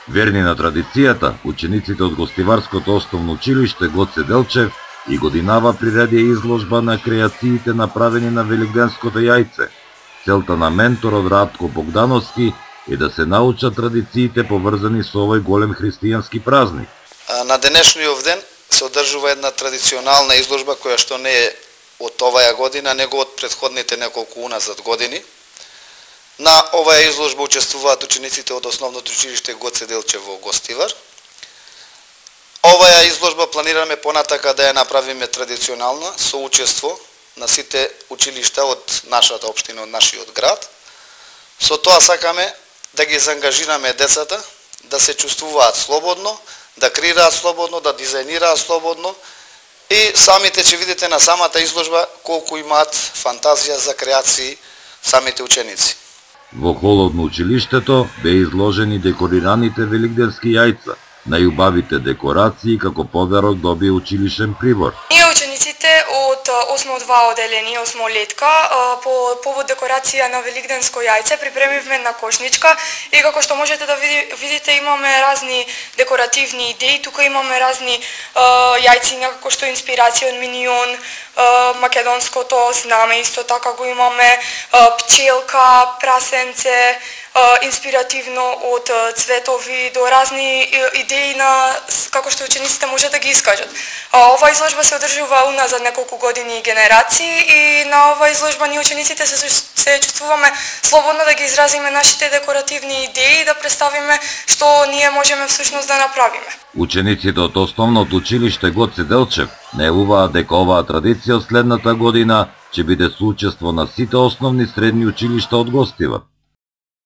Верни на традицијата, учениците од Гостиварското основно училиште Гоце Делчев и годинава приредија изложба на креациите направени на Великденското јајце. Целта на менторот Радко Богдановски е да се научат традициите поврзани со овој голем христијански празник. На денешниот ден се одржува една традиционална изложба која што не е од оваа година, него од претходните неколку уназад години. На оваа изложба учествуваат учениците од основното училиште Гоце Делчев во Гостивар. Оваа изложба планираме понатака да ја направиме традиционална со учество на сите училишта од нашата општина, од нашиот град. Со тоа сакаме да ги заангажираме децата да се чувствуваат слободно, да креираат слободно, да дизајнираат слободно и самите ќе видите на самата изложба колку имаат фантазија за креации самите ученици. Во холот на училиштето беа изложени декорираните великденски јајца, најубавите декорации како подарок добија училишен прибор. Ние учениците од 8-2 оделение, 8 летка, по повод декорација на великденско јајце припремивме една кошничка и како што можете да видите имаме разни декоративни идеи, тука имаме разни јајци како што инспирација од Минион, македонското знаме, исто така го имаме пчелка, прасенце, инспиративно од цветови до разни идеи на како што учениците може да ги искажат. Ова изложба се одржува уназад неколку години и генерации и на ова изложба ние учениците се чувствуваме слободно да ги изразиме нашите декоративни идеи и да представиме што ние можеме всушност да направиме. Учениците од основното училиште Гоце Делчев најавуваат дека оваа традиција од следната година ќе биде со учество на сите основни средни училишта од Гостивар.